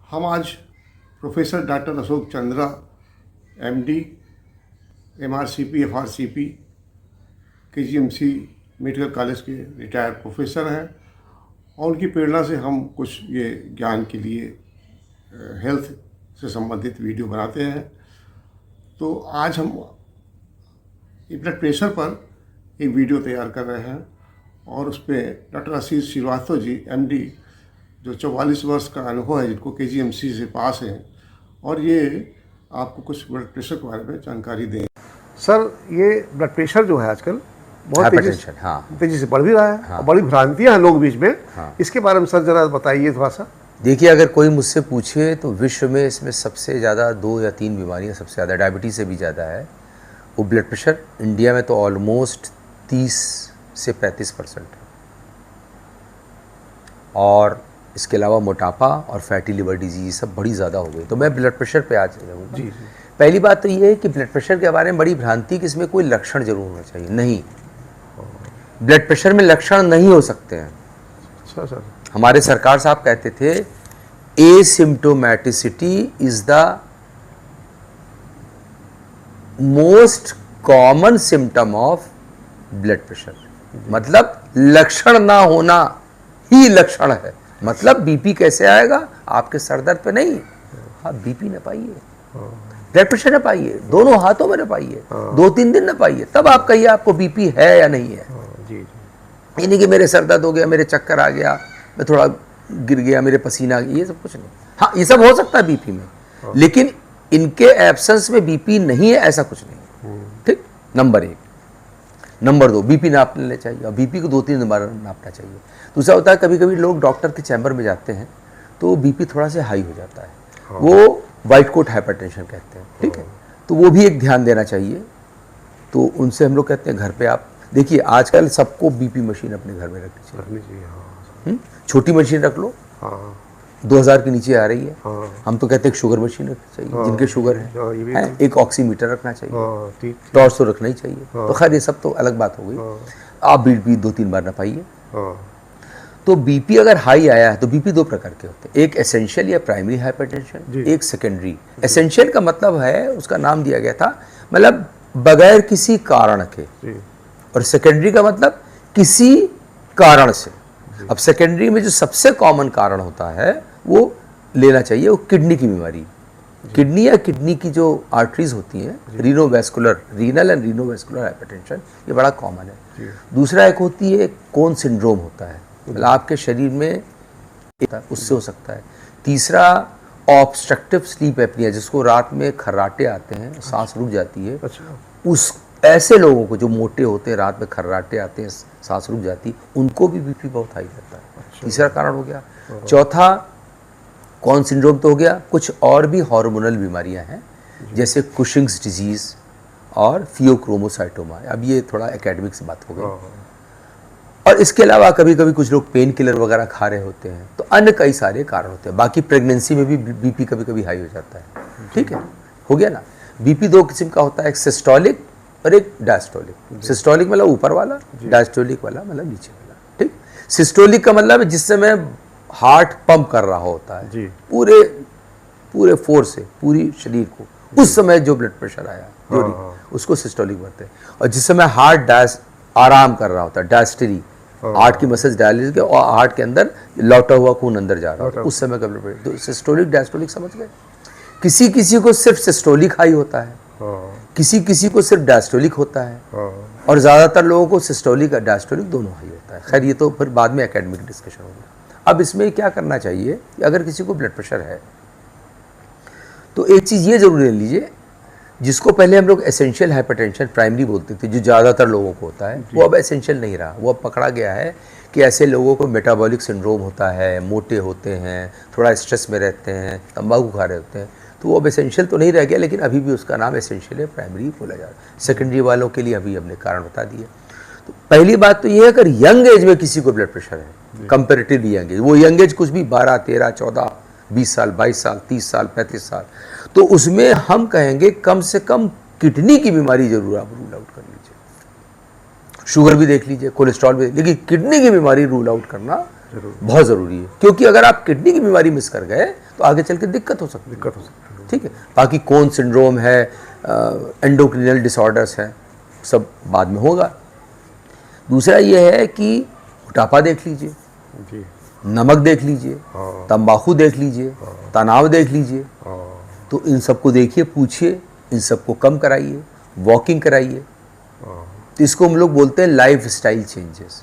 हम आज professor doctor Ashok Chandra MD MRCP FRCP KGMC medical college के रिटायर्ड प्रोफेसर हैं और उनकी प्रेरणा से हम कुछ ये ज्ञान के लिए हेल्थ से संबंधित वीडियो बनाते हैं। तो आज हम ब्लड प्रेशर पर एक वीडियो तैयार कर रहे हैं और उस पर डॉक्टर आशीष श्रीवास्तव जी एमडी जो 44 वर्ष का अनुभव है, जिनको केजीएमसी से पास हैं, और ये आपको कुछ ब्लड प्रेशर के बारे में जानकारी दें। सर, ये ब्लड प्रेशर जो है आजकल बहुत तेजी से बढ़ भी रहा है और बड़ी भ्रांतियां हैं लोग बीच में। इसके बारे में सर जरा बताइए थोड़ा सा। देखिए, अगर कोई मुझसे पूछे तो विश्व में इसमें सबसे ज़्यादा 2 या 3 बीमारियां सबसे ज़्यादा, डायबिटीज़ से भी ज़्यादा है वो ब्लड प्रेशर। इंडिया में तो ऑलमोस्ट 30 से 35% है, और इसके अलावा मोटापा और फैटी लिवर डिजीज सब बड़ी ज़्यादा हो गई। तो मैं ब्लड प्रेशर पे आज जाऊँगा। जी। पहली बात तो ये है कि ब्लड प्रेशर के बारे में बड़ी भ्रांति कि इसमें कोई लक्षण जरूर होना चाहिए। नहीं, ब्लड प्रेशर में लक्षण नहीं हो सकते हैं। अच्छा सर, हमारे सरकार साहब कहते थे asymptomaticity is the most common symptom of blood pressure. मतलब लक्षण ना होना ही लक्षण है। मतलब बीपी कैसे आएगा? आपके सर दर्द पे नहीं, आप बीपी न पाइए, ब्लड प्रेशर न पाइए, दोनों हाथों में न पाइए, 2-3 दिन न पाइए, तब आप कहिए आपको बीपी है या नहीं है। ये नहीं कि मेरे सर दर्द हो गया, मेरे चक्कर आ गया, मैं थोड़ा गिर गया, मेरे पसीना आ गया, ये सब कुछ नहीं। हाँ, ये सब हो सकता है बीपी में, लेकिन इनके एब्सेंस में बीपी नहीं है, ऐसा कुछ नहीं। ठीक, नंबर 1। नंबर 2, बीपी नाप लेना चाहिए, और बीपी को 2-3 बार नापना चाहिए। दूसरा होता है, कभी कभी लोग डॉक्टर के चैम्बर में जाते हैं तो बीपी थोड़ा सा हाई हो जाता है, वो वाइट कोट हाइपरटेंशन कहते हैं। ठीक है, तो वो भी एक ध्यान देना चाहिए। तो उनसे हम लोग कहते हैं घर पे आप देखिए, आजकल सबको बीपी मशीन अपने घर में रखनी चाहिए। छोटी मशीन रख लो, 2000 के नीचे आ रही है। हम तो कहते हैं शुगर मशीन रखनी चाहिए, जिनके शुगर है। एक ऑक्सीमीटर रखना चाहिए, टॉर्च तो रखना ही चाहिए। तो खैर ये सब तो अलग बात हो गई। आप बीपी 2-3 बार नापाइए। तो बीपी अगर हाई आया है तो बीपी 2 प्रकार के होते हैं, एक एसेंशियल या प्राइमरी हाइपरटेंशन, एक सेकेंडरी। एसेंशियल का मतलब है, उसका नाम दिया गया था, मतलब बगैर किसी कारण के, और सेकेंडरी का मतलब किसी कारण से। अब सेकेंडरी में जो सबसे कॉमन कारण होता है वो लेना चाहिए, वो किडनी की बीमारी। किडनी या किडनी की जो आर्टरीज होती हैं, रीनोवैस्कुलर, रीनल एंड रीनोवैस्कुलर हाइपरटेंशन, ये बड़ा कॉमन है। दूसरा एक होती है कोन सिंड्रोम होता है, मतलब आपके शरीर में उससे हो सकता है। तीसरा ऑब्स्ट्रक्टिव स्लीप एपनिया, जिसको रात में खर्राटे आते हैं, सांस रुक जाती है। उस ऐसे लोगों को जो मोटे होते हैं, रात में खर्राटे आते हैं, सांस रुक जाती, उनको भी बीपी बहुत हाई रहता है। तीसरा कारण हो गया। चौथा कौन सिंड्रोम तो हो गया, कुछ और भी हार्मोनल बीमारियां हैं, जैसे कुशिंग्स डिजीज और फियोक्रोमोसाइटोमा। अब ये थोड़ा एकेडमिक से बात हो गई। और इसके अलावा कभी कभी कुछ लोग पेन किलर वगैरह खा रहे होते हैं, तो अन्य कई सारे कारण होते हैं। बाकी प्रेगनेंसी में भी बीपी कभी कभी हाई हो जाता है। ठीक है, हो गया ना। बीपी 2 किस्म का होता है, एक सिस्टोलिक और एक डायस्टोलिक। सिस्टोलिक मतलब ऊपर वाला, डायस्टोलिक वाला मतलब नीचे वाला। ठीक, सिस्टोलिक का मतलब जिस समय हार्ट पंप कर रहा होता है पूरे फोर्स से पूरी शरीर को, उस समय जो ब्लड प्रेशर आया उसको सिस्टोलिक बोलते हैं। और जिस समय हार्ट आराम कर रहा होता है, डायस्टोलिक, हार्ट की मसल्स डायलिसिस के और हार्ट के अंदर लौटा हुआ खून अंदर जा रहा होता है, उस समय का ब्लड प्रेशर। तो सिस्टोलिक डायस्टोलिक समझ गए। किसी किसी को सिर्फ सिस्टोलिक हाई होता है, किसी किसी को सिर्फ डायस्टोलिक होता है, और ज़्यादातर लोगों को सिस्टोलिक और डायस्टोलिक दोनों हाई होता है। खैर ये तो फिर बाद में एकेडमिक डिस्कशन होगा। अब इसमें क्या करना चाहिए कि अगर किसी को ब्लड प्रेशर है तो एक चीज़ ये जरूर ले लीजिए, जिसको पहले हम लोग एसेंशियल हाइपरटेंशन प्राइमरी बोलते थे, जो ज़्यादातर लोगों को होता है, वो अब एसेंशियल नहीं रहा। वो अब पकड़ा गया है कि ऐसे लोगों को मेटाबॉलिक सिंड्रोम होता है, मोटे होते हैं, थोड़ा स्ट्रेस में रहते हैं, तंबाकू खा रहे होते हैं, तो वो अब एसेंशियल तो नहीं रह गया, लेकिन अभी भी उसका नाम एसेंशियल है, प्राइमरी बोला जा रहा है। सेकेंडरी वालों के लिए अभी हमने कारण बता दिए। तो पहली बात तो ये है, अगर यंग एज में किसी को ब्लड प्रेशर है, कंपेरेटिवली यंग एज, वो यंग एज कुछ भी 12, 13, 14, 20 साल, 22 साल, 30 साल, 35 साल, तो उसमें हम कहेंगे कम से कम किडनी की बीमारी जरूर आप रूल आउट कर लीजिए। शुगर भी देख लीजिए, कोलेस्ट्रॉल भी, लेकिन किडनी की बीमारी रूल आउट करना जरूर बहुत ज़रूरी है, क्योंकि अगर आप किडनी की बीमारी मिस कर गए तो आगे चल के दिक्कत हो सकती है। दिक्कत हो सकती है। ठीक है, बाकी कौन सिंड्रोम है, एंडोक्रिनल डिसऑर्डर्स है, सब बाद में होगा। दूसरा ये है कि मोटापा देख लीजिए, जी। नमक देख लीजिए, तंबाकू देख लीजिए, तनाव देख लीजिए, तो इन सबको देखिए, पूछिए, इन सबको कम कराइए, वॉकिंग कराइए। तो इसको हम लोग बोलते हैं life style changes,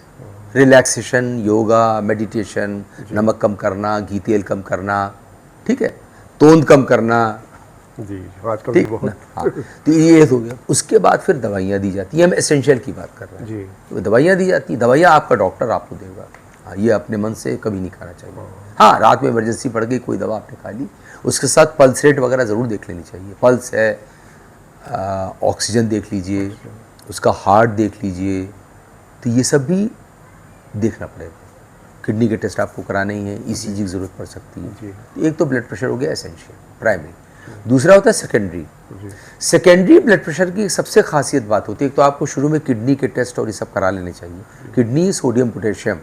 relaxation, yoga, meditation, नमक कम करना, घी तेल कम करना, ठीक है, तोंद कम करना, जी आजकल ठीक बहुत ना। हाँ, तो ये हो गया। उसके बाद फिर दवाइयाँ दी जाती हैं, हम एसेंशियल की बात कर रहे हैं। जी। तो दवाइयाँ दी जाती हैं, दवाइयाँ आपका डॉक्टर आपको देगा। हाँ, ये अपने मन से कभी नहीं खाना चाहिए। हाँ, रात में इमरजेंसी पड़ गई, कोई दवा आपने खा ली, उसके साथ पल्स रेट वगैरह ज़रूर देख लेनी चाहिए। पल्स है, ऑक्सीजन देख लीजिए, उसका हार्ट देख लीजिए, तो ये सब भी देखना पड़ेगा। किडनी के टेस्ट आपको कराने ही है, ईसीजी की ज़रूरत पड़ सकती है। तो एक तो ब्लड प्रेशर हो गया एसेंशियल, प्राइमरी। दूसरा होता है सेकेंडरी। सेकेंडरी ब्लड प्रेशर की सबसे खासियत बात होती है, एक तो आपको शुरू में किडनी के टेस्ट और ये सब करा लेने चाहिए। किडनी, सोडियम पोटेशियम,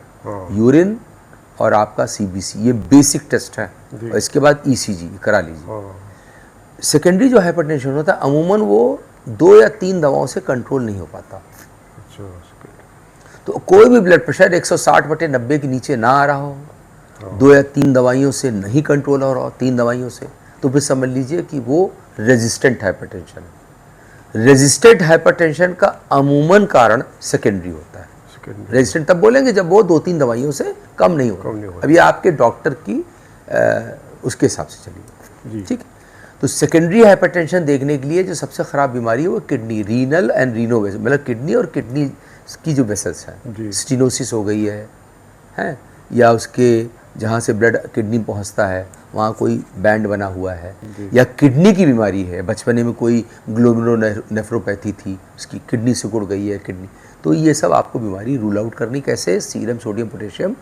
यूरिन और आपका सीबीसी, ये बेसिक टेस्ट है, और इसके बाद ईसीजी करा लीजिए। सेकेंडरी जो हाइपरटेंशन होता है, अमूमन वो 2 या 3 दवाओं से कंट्रोल नहीं हो पाता। तो कोई भी ब्लड प्रेशर 160/90 के नीचे ना आ रहा हो, 2 या 3 दवाइयों से नहीं कंट्रोल हो रहा हो, 3 दवाइयों से, तो फिर समझ लीजिए कि वो रेजिस्टेंट हाइपरटेंशन है। रेजिस्टेंट हाइपरटेंशन का अमूमन कारण सेकेंडरी होता है। रेजिस्टेंट तब बोलेंगे जब वो 2-3 दवाइयों से कम नहीं हो रहा। अभी आपके डॉक्टर की उसके हिसाब से चलिए, ठीक है। तो सेकेंडरी हाइपरटेंशन देखने के लिए जो सबसे ख़राब बीमारी है वो kidney, renal and Reno vessel, मतलब किडनी और किडनी की जो वेसल्स हैं, स्टीनोसिस हो गई है, या उसके जहाँ से ब्लड किडनी पहुँचता है वहाँ कोई बैंड बना हुआ है, या किडनी की बीमारी है, बचपने में कोई ग्लोमेरुलोनेफ्रोपैथी थी, उसकी किडनी सिकुड़ गई है किडनी, तो ये सब आपको बीमारी रूल आउट करनी कैसे? Serum sodium potassium,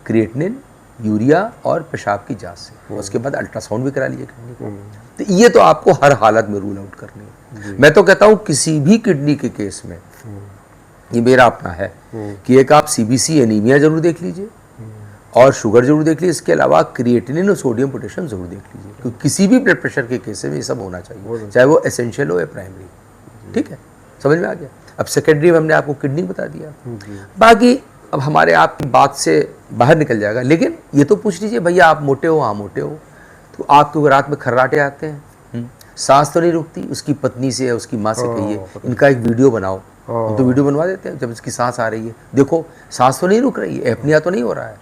creatinine, urea और पेशाब की जांच से। उसके बाद अल्ट्रासाउंड भी करा लीजिए किडनी को। तो ये तो आपको हर हालत में रूल आउट करनी है। मैं तो कहता हूँ किसी भी किडनी के केस में, ये मेरा अपना है कि एक आप सीबीसी एनीमिया जरूर देख लीजिए और शुगर जरूर देख लीजिए, इसके अलावा क्रिएटिनिन और सोडियम पोटेशियम जरूर देख लीजिए, क्योंकि किसी भी ब्लड प्रेशर के केस में ये सब होना चाहिए, चाहे वो एसेंशियल हो या प्राइमरी। ठीक है, समझ में आ गया। अब सेकेंडरी में हमने आपको किडनी बता दिया, बाकी अब हमारे आपकी बात से बाहर निकल जाएगा, लेकिन ये तो पूछ लीजिए भैया आप मोटे हो? हाँ मोटे हो, तो आपको रात में खर्राटे आते हैं, सांस तो नहीं रुकती? उसकी पत्नी से या उसकी माँ से कहिए इनका एक वीडियो बनाओ, हम तो वीडियो बनवा देते हैं। जब इसकी सांस आ रही है, देखो सांस तो नहीं रुक रही है, एपनिया तो नहीं हो रहा है।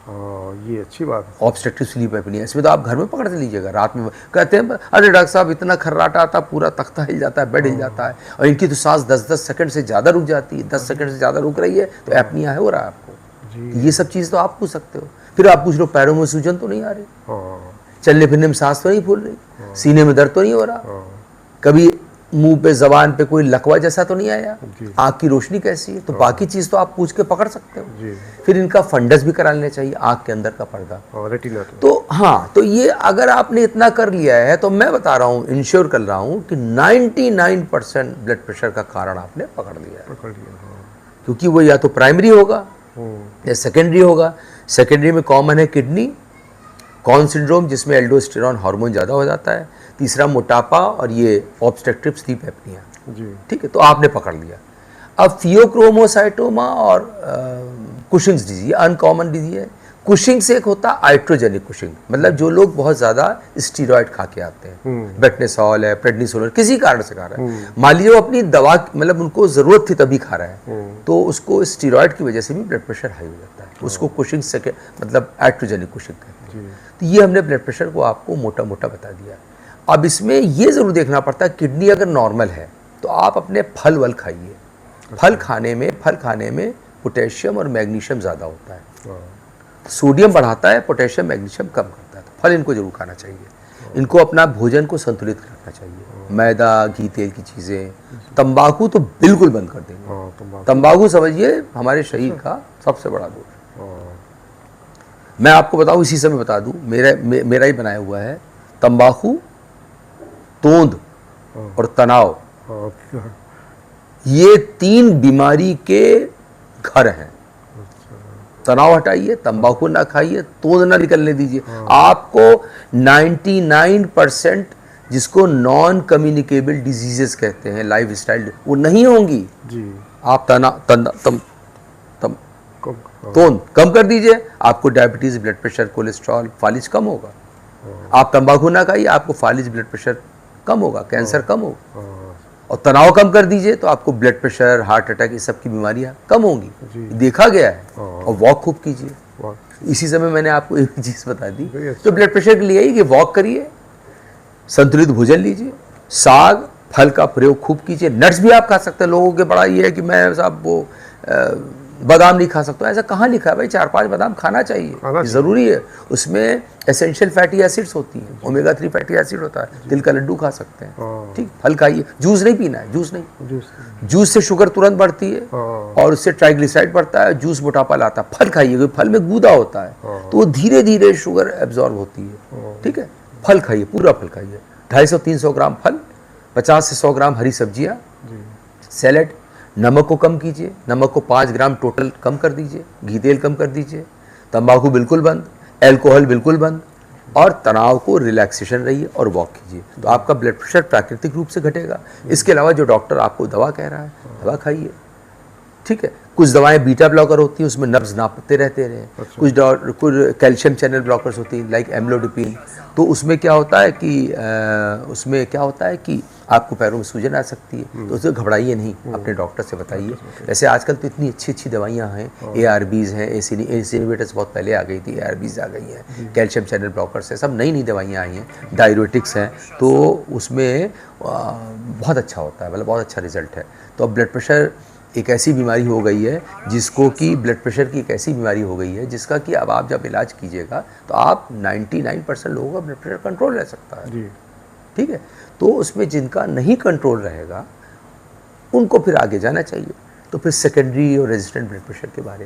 ये अच्छी बात है, ऑब्स्ट्रक्टिव स्लीप एपनिया। इसमें तो आप घर में पकड़ लीजिएगा, रात में कहते हैं अरे डॉक्टर साहब इतना खर्राटा आता, पूरा तख्ता हिल जाता है, बेड हिल जाता है, और इनकी तो सांस 10-10 सेकंड से ज़्यादा रुक जाती है, 10 सेकंड से ज़्यादा रुक रही है, तो एपनिया है हो रहा है आपको। ये सब चीज़ तो आप पूछ सकते हो। फिर आप पूछ लो पैरों में सूजन तो नहीं आ रही, चलने फिरने में सांस तो नहीं फूल रही, सीने में दर्द तो नहीं हो रहा, कभी मुंह पे जबान पे कोई लकवा जैसा तो नहीं आया, आँख की रोशनी कैसी है, तो बाकी चीज़ तो आप पूछ के पकड़ सकते हो। फिर इनका फंडस भी करा लेना चाहिए, आँख के अंदर का पर्दा, रेटिना। तो हाँ, तो ये अगर आपने इतना कर लिया है तो मैं बता रहा हूँ, इंश्योर कर रहा हूँ कि 99% ब्लड प्रेशर का कारण आपने पकड़ लिया है, क्योंकि वो या तो प्राइमरी होगा या सेकेंडरी होगा। सेकेंडरी में कॉमन है किडनी, कॉन सिंड्रोम जिसमें एल्डोस्टेरॉन हार्मोन ज़्यादा हो जाता है, तीसरा मोटापा और ये ऑब्स्ट्रक्टिव स्लीप एपनिया। ठीक है, तो आपने पकड़ लिया। अब फियोक्रोमोसाइटोमा और कुशिंग्स डिजीज अनकॉमन डिजीज है। कुशिंग्स एक होता है आइट्रोजेनिक कुशिंग, मतलब जो लोग बहुत ज़्यादा स्टीरॉयड खा के आते हैं, बेटनेसॉल है, प्रेडनिसोल, किसी कारण से खा रहा है, मान लीजिए वो अपनी दवा मतलब उनको ज़रूरत थी तभी खा रहा है, तो उसको स्टीरॉयड की वजह से भी ब्लड प्रेशर हाई हो जाता है, उसको कुशिंग से मतलब आइट्रोजेनिक कुशिंग कहते हैं। तो ये हमने ब्लड प्रेशर को आपको मोटा मोटा बता दिया। अब इसमें ये ज़रूर देखना पड़ता है, किडनी अगर नॉर्मल है तो आप अपने फल वल खाइए। फल खाने में पोटेशियम और मैग्नीशियम ज़्यादा होता है, सोडियम बढ़ाता है, पोटेशियम मैग्नीशियम कम करता है, तो फल इनको जरूर खाना चाहिए। इनको अपना भोजन को संतुलित रखना चाहिए, मैदा घी तेल की चीज़ें, तंबाकू तो बिल्कुल बंद कर देंगे। तंबाकू समझिए हमारे शरीर का सबसे बड़ा दोष। मैं आपको बताऊँ, इसी समय बता दूँ, मेरा ही बनाया हुआ है, तंबाकू, तोंद और तनाव, ये 3 बीमारी के घर हैं। तनाव हटाइए, तंबाकू ना खाइए, तोंद ना निकलने दीजिए। आपको 99% जिसको नॉन कम्युनिकेबल डिजीजेस कहते हैं, लाइफ स्टाइल, वो नहीं होंगी। जी। आप कब? तोंद कम कर दीजिए, आपको डायबिटीज, ब्लड प्रेशर, कोलेस्ट्रॉल, फालिज कम होगा। आप तंबाकू ना खाइए, आपको फालिज, ब्लड प्रेशर कम होगा, कैंसर कम होगा। और तनाव कम कर दीजिए तो आपको ब्लड प्रेशर, हार्ट अटैक, ये सब की बीमारियां कम होंगी, देखा गया है। और वॉक खूब कीजिए। इसी समय मैंने आपको एक चीज बता दी, तो ब्लड प्रेशर के लिए ही कि वॉक करिए, संतुलित भोजन लीजिए, साग फल का प्रयोग खूब कीजिए। नट्स भी आप खा सकते हैं। लोगों के बड़ा ये है कि मैं साहब वो बादाम नहीं खा सकता, ऐसा कहाँ लिखा है भाई? 4-5 बादाम खाना चाहिए, ज़रूरी है। उसमें एसेंशियल फैटी एसिड्स होती हैं, ओमेगा 3 फैटी एसिड होता है। तिल का लड्डू खा सकते हैं, ठीक। फल खाइए, जूस नहीं पीना है, जूस नहीं। जूस से शुगर तुरंत बढ़ती है और उससे ट्राइग्लिसराइड बढ़ता है, जूस मोटापा लाता है। फल खाइए, क्योंकि फल में गूदा होता है, तो वो धीरे धीरे शुगर एब्जॉर्ब होती है, ठीक है। फल खाइए, पूरा फल खाइए, 250-300 ग्राम फल, 50 से 100 ग्राम हरी सब्जियाँ, सैलेड। नमक को कम कीजिए, नमक को 5 ग्राम टोटल कम कर दीजिए, घी तेल कम कर दीजिए, तंबाकू बिल्कुल बंद, अल्कोहल बिल्कुल बंद, और तनाव को रिलैक्सेशन रहिए और वॉक कीजिए, तो आपका ब्लड प्रेशर प्राकृतिक रूप से घटेगा। इसके अलावा जो डॉक्टर आपको दवा कह रहा है, दवा खाइए, ठीक है। कुछ दवाएं बीटा ब्लॉकर होती हैं, उसमें नब्ज नापते रहते रहे। कुछ कैल्शियम चैनल ब्लॉकर्स होती हैं, लाइक एम्लोडिपिन, तो उसमें क्या होता है कि आपको पैरों में सूजन आ सकती है, तो उससे घबराइए नहीं, अपने डॉक्टर से बताइए। वैसे आजकल तो इतनी अच्छी अच्छी दवाइयाँ हैं, ARBs हैं, एस इनहिबिटर्स बहुत पहले आ गई थी, ARBs आ गई हैं, कैल्शियम चैनल ब्लॉकर्स है, सब नई नई दवाइयाँ आई हैं, डायरेटिक्स हैं, तो उसमें बहुत अच्छा होता है, मतलब बहुत अच्छा रिजल्ट है। तो अब ब्लड प्रेशर एक ऐसी बीमारी हो गई है जिसको कि ब्लड प्रेशर की एक ऐसी बीमारी हो गई है जिसका कि अब आप जब इलाज कीजिएगा तो आप 99% लोगों का ब्लड प्रेशर कंट्रोल रह सकता है, ठीक है। तो उसमें जिनका नहीं कंट्रोल रहेगा उनको फिर आगे जाना चाहिए, तो फिर सेकेंडरी और रेजिस्टेंट ब्लड प्रेशर के बारे में